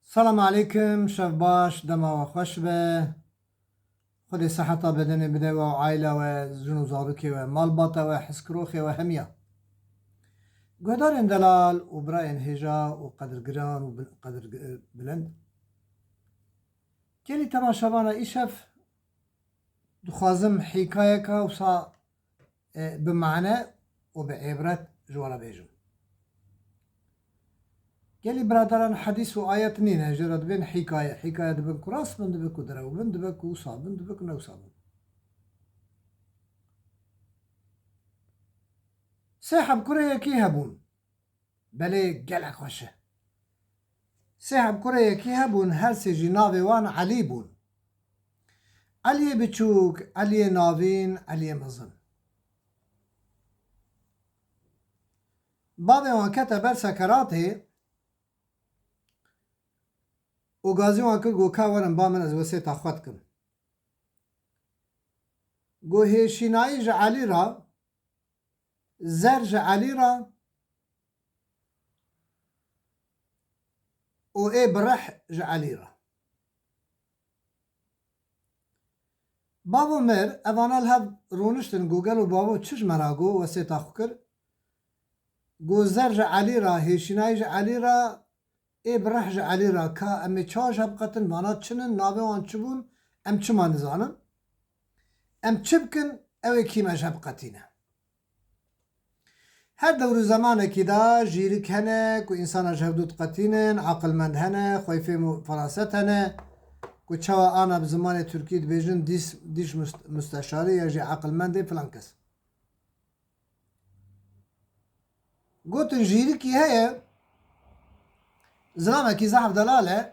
السلام عليكم شاف باش دما وخوش به خودی صحتا بدن بده و عائله و زنو زاروکی و مالباتا و حسکروخی و همیا گهدار دلال و برای انهجا و قدر گران و قدر بلند گلی تماشاوانا ایشف دخوازم حکایه که و سا بمعنى و بعبرت جوالا بیجم گلی برادران حدیث و آیت نینه جرد بین حکایه دبن کراس بند بکو درو بند بکو صابن دبک نو صابن سحب كره كي هبون بلي قلق خوشه سحب كره كي هبون هر سجي ناوي وان علي بون علي بچوك علي ناوين علي مزن بابي وان كتب سكراته و غازي وان كر گو كاورن بامن از وسي تاخوت كن گو هشيناي ج علي را زرج علي را و اي برح ج علي را بابو مر اوانا الهب رونشتن گوگل و بابو چش مراغو وسي تاخو كر گو زرج علي را هشيناي ج علي را اي برح ج علي را كا امي چاش هبقتن وانا چنن ناوي وان چبون ام چما نزانن ام چبكن اوي كيما هبقتينه هر دور زمانه دا جيرك هنه كو انسان جهدود قتينن عقل مند هنه خويفه فراست هنه كو چوا انا بزمان تركي بيجن ديش مستشاري يجي عقل مند فلان كس قوتن جيركي هي زلامه كي زحف دلاله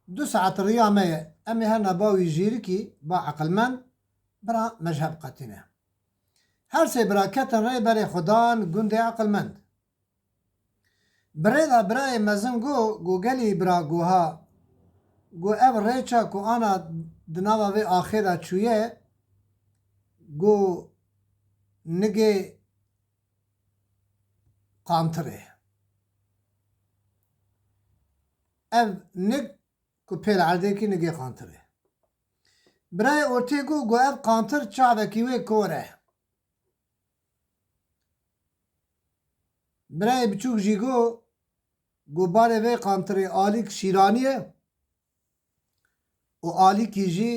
2 ساعة ريامية امي هنا باوي جيركي با عقل مند برا مجهب قتينه هر سه براکتن رای برای خدان گنده عقل مند برای مزن گو گلی برا گوها گو او ریچا کو آنا دناوا وی آخیره چویه گو نگه قانتره او نگ کو پیل عرده کی نگه قانتره برای ارتی گو او قانتر چاوه کیوه کوره برای بچوک جیگو گوباره وی قانتری آلیک شیرانیه و آلیکی جی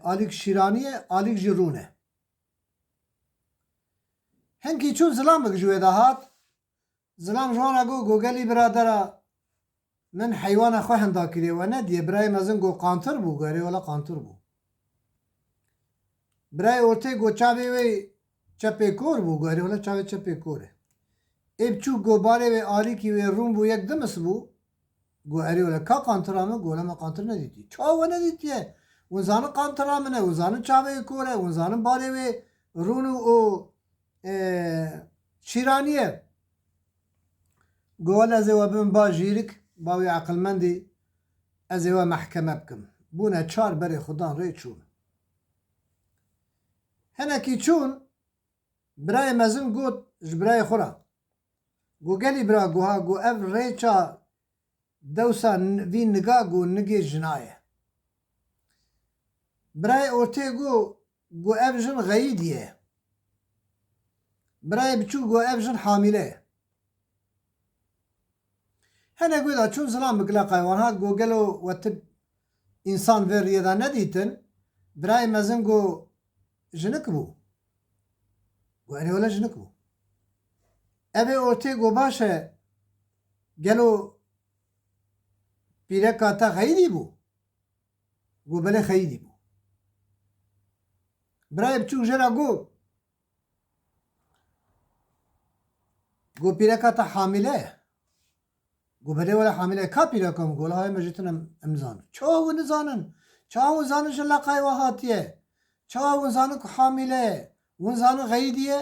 آلیک شیرانیه آلیک جی رونه هنکی چون زلام بگجوه دهات زلام جوانا گو گلی برادره من حیوان خواه هندا کریه و ندیه برای مزن گو قانتر بو گره ولا قانتر بو برای ارته گو چاوی وی چپی کور بو گاری ولی چاوی چپی کوره ایب چو گو باره وی آلی کی وی روم بو یک دمس بو گو اری ولی که قانترامه گو لما قانتر ندیدی چاو ندیدیه ونزانه قانترامه ونزانه چاوی کوره ونزانه باره وی رونو او شیرانیه گو ولی ازی و بم با جیرک باوی عقل مندی ازی و محکمه بکم بونه 4 بری خدان ری چون هنکی چون برای مزن گوت جبرای خورا گو گلی برا گوها گو اف ریچا دوسا وی نگا گو نگی جنایه برای ارته گو اف جن غیدیه برای بچو گو اف جن حامله هنه گوی دا چون زلام بگلا قیوان ها گو گلو وطب انسان ویر یدا ندیتن برای مزن گو جنک بو گو اری ولا جنک بو اوه ارته گو باشه گلو پیره کاتا خیلی بو گو بله خیلی بو برای بچوک جرا گو پیره کاتا حامله گو بله ولا حامله کا پیره کم گو لهای مجیتن امزان چاو نزانن چاو زانش لقای وحاتیه چاو ونزانن حامله ونزانن غیدیه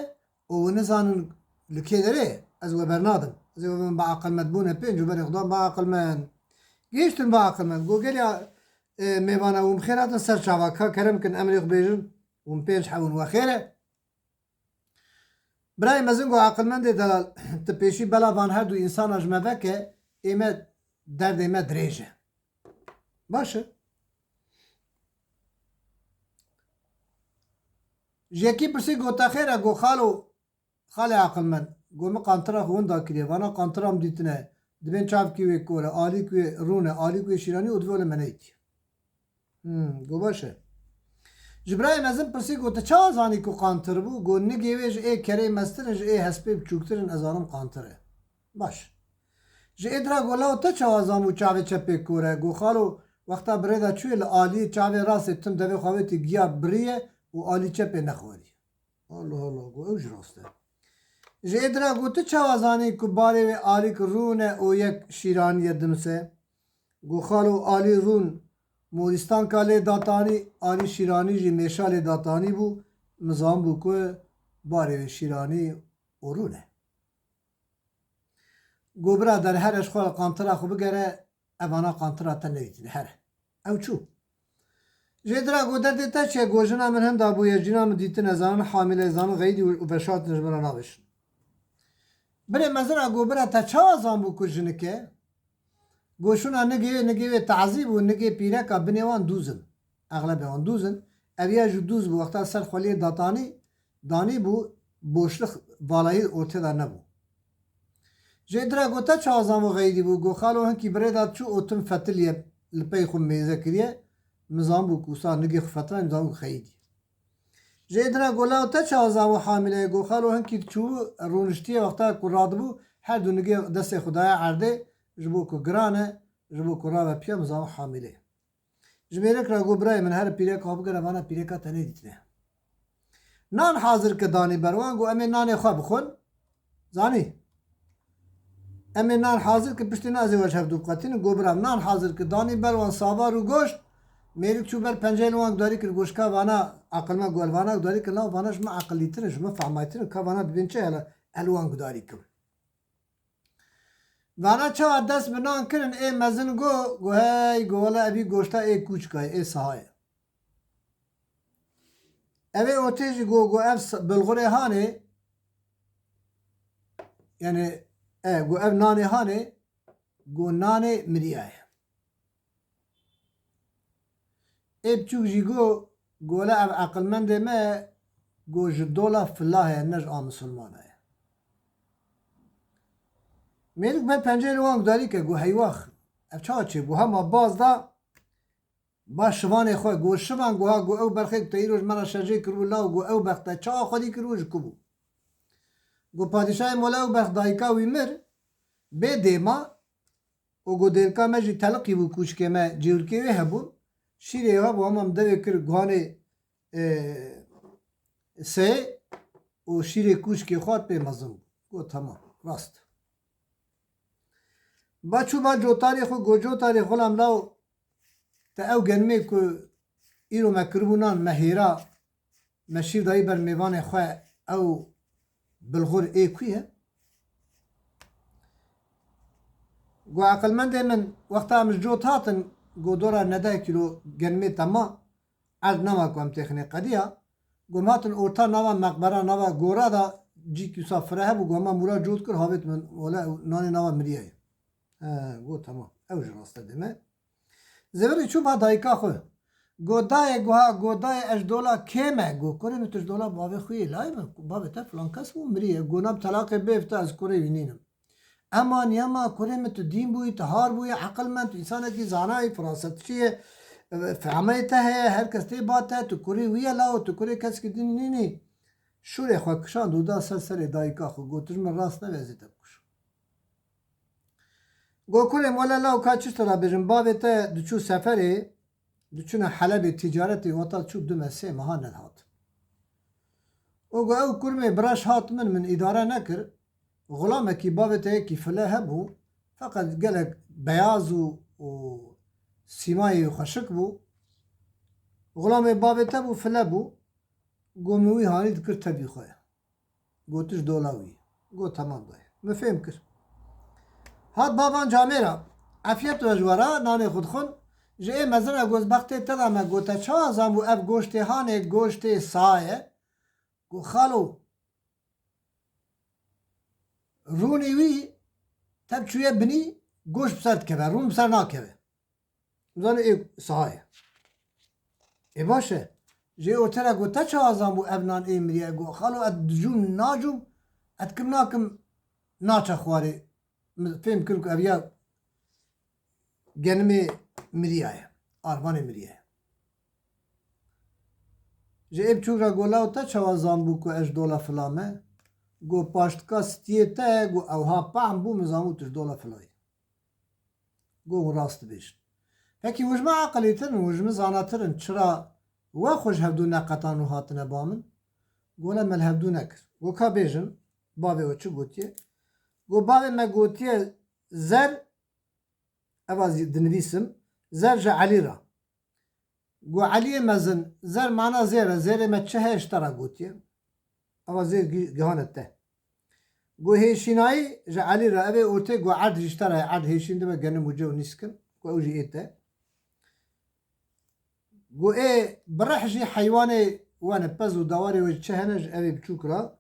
و ونزانن لکی داره از و برنادم از و من با عقل مدبونه پنج و بری خدام با عقل من گیشتن با عقل من گو گلیا میوانه و مخیراتن سر چاواکا کرم کن امریخ بیجن و پنج حون و خیره برای مزن گو عقلمند دلال تپیشی بلا وان هر دو انسان اجمه که ایمه درد ایمه دریجه باشه جیکی پرسی گوتا خیره گو خال عقلمند گو ما قانترا خون دا کریه وانا قانترا هم دیتنه دبین چاپ کیوی کوره آلی کوی رونه آلی کوی شیرانی و دوله منه ایتی گو باشه جبرای مزن پرسی گوتا چا زانی کو قانتر بو گو نگیویج ای کره مسترن ای هسپی بچوکترن ازانم قانتره باش جه ادرا گولا تا چا زامو چاوه چپی کوره گو خالو وقتا برده چوی لآلی چاوه راست تم دوی خواهی گیا بریه و آلی چپی نخوری الله الله گو اوج راسته جه ادرا گو تا چا زانی کو باره و آلی که رونه او یک شیرانی دمسه گو خالو آلی رون مورستان کالی داتانی آلی شیرانی جی میشال داتانی بو مزام بو که باره و شیرانی و رونه گو برادر هرش خواه قانترا خو بگره اوانا قانترا تا نویتنه هره او چو جدرا گو درده تا چه گوشنا من هم دابویه جینا من دیتن ازان حامل ازان غیدی و بشات نجمنا نابشن بره مزرا گو برا تا چا ازان بو کجنکه گوشونا نگه تعذیب و نگه پیره که بنیوان دوزن اغلب وان دوزن اویا جو دوز بو وقتا سر خالی دانی بو بوشلخ بالایی ارته در نبو جدرا گوتا چازامو غیدی بو گو خالو هنکی بريدات چو اوتم فتلیه لپی خو میزه کریه مزام بو کوسا نگی فتره مزام خیدی جدرا گولا تا چازامو حامله گو خالو هنکی چو رونشتیه وقتا کراد بو هر دو نگی دست خدای عرده جبو کو گرانه جبو کو رابه پیا مزام حامله جمیرک را گو برای من هر پیره که بگره وانا پیره که تنه دیتنه نان حاضر که دانی بروان گو امین نان خواه بخون زانی امین نان حاضر که پشتی نازی وجه دو قطین گو برام نان حاضر که دانی بروان ساوار و گوشت میریک چو بر پنجه لوانگ داری که گوشت که وانا عقل ما گوال وانا داری که لا وانا جمع عقلی تره جمع فهمای تره که وانا ببین چه الوانگ داری که وانا چه دست به نان کرن ای مزن گو هی گولا ابی گوشتا ای کوچ که ای سهای اوی اوتیجی گو اف بلغوره هانه یعنی گو اف نانه هانه گو نانه مریای ای بچوک جی گولا اف عقلمنده ما گو جدولا فلاحه نج آ مسلمانه میرک به پنجه لوانگ داری که گو هیواخ اف چا چه گو هم باز دا با شوانه خواه گو شوان گو ها گو او برخیق تایروش مرا شجه کرو لاو گو او بخته چا خودی کروش کبو گو پادشاه مولا او بخت دایکا وی مر به دیما و گو دیلکا مجی تلقی بو کوچ که ما جیلکی وی هبون شیره ها بو هم دوی کر گوانه سه و شیره کوچ که خواد به مزم گو تمام راست با چو با جو تاریخ و گو جو تاریخ هم لاو تا او گنمه که ایرو مکربونان مهیرا مشیر دایی بر میوان خواه او بلغور ای کویه گو عقلمنده من وقتا همش جو تاتن گو دورا نده کلو گنمه تما عرض نما کم تخنی قدیا گو ماتن اورتا نوا مقبره نوا گورا دا جی کسا فره بو گو ما مورا جود کر حابت من ولا نانی نوا مریه گو تمام او جراسته دمه زبری چوب ها دایکا خو گو دای اش دولا کمه گو کنه نتوش دولا باوی خوی لای باوی تا فلان کس بو مریه گو نب طلاق بیفته از کره وینینم اما نیما کره متو دین بوی تهار بوی عقل من تو انسان کی زانای فراست چیه فهمه ته هر کس تی باته تو کره وی لاو تو کره کس کی دین نینی شوره خو کشان دودا سر دایکا خو گو ترم راست نوزیته گو کره مولا لاو کاچش ترا بجن باوی تا دچو سفره دچون حلب تجارتی وطا چوب دو مسه مهان هات او گو او کرمه براش هات من اداره نکر غلامه کی بابت کی فله هبو فقط گلک بیاز و سیمای خشک بو غلامه بابت بو فله بو گو موی هانی دکر تبی خواه گو تش دولاوی گو تمام دای مفهم کر هات بابان جامعه افیت و جوارا نان خود خون جه مزرعه گوز بخته تدامه گو تا چا زنبو اف گوشت هانه گوشت سایه گو خالو رونی وی تب چویه بنی گوش بسر کبه رون بسر ناکبه مزانه ای سهایه ای باشه جه اوتره گو تا چه آزان بو ابنان ای مریه گو خالو اد جون ناجوم اد کم ناکم ناچه خواره فهم کرد که اویا گنم مریه آرمان مریه جه ای بچوک را گولا و تا چه آزان بو که اش دولا فلامه گو پاشتکا ستیه تا گو اوها پام بو مزامو تش دولا فلای گو راست بیشن پکی وجمه عقلیتن وجمه زاناترن چرا و خوش هفدو نقطان و هاتنه بامن گوله مل هفدو نکر گو کا بیجن بابه و چه گوتیه گو بابه ما گوتیه زر اوازی دنویسم زر جا علی را گو علی مزن زر معنا زیره زیره ما چه اشترا گوتیه اوازی گهانت ده گو هیشینایی جا علی را اوه اوته گو عرد اشترا عرد هیشین ده و گنه موجه و نیسکن گو اوجی ایته گو ای برحجی حیوان وانه پز و دواری و چهنج اوی بچوک را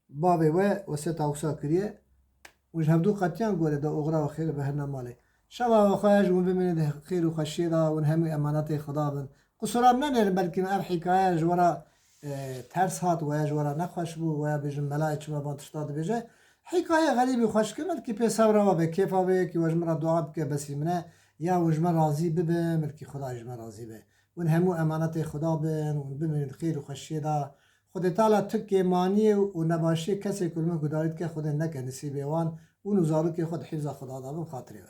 بابه و ستا اوکسا کریه وش هفدو قطیان گوله دا اغرا و خیر به هر نماله شبا و خواهج ون بمینه خیر و خشیه دا ون همه امانات خدا بن قصرام ننیرم بلکه اب حکایه جورا ترس هات و جورا نخوش بو و بیجن ملای چما بانتشتاد بیجه حکایه غریبی خوش کنند که پی صبر و به کیفا به که وجمرا دعا بکه بسی منه یا وجمرا راضی ببه ملکی خدا جمرا راضی به ون همو امانت خدا بن ون بمینید خیر و خشیه دا خود تعالی تک مانی و نباشی کسی کلمه گدارید که خود نکه نصیب وان و نزارو که خود حفظ خدا دا بم خاطره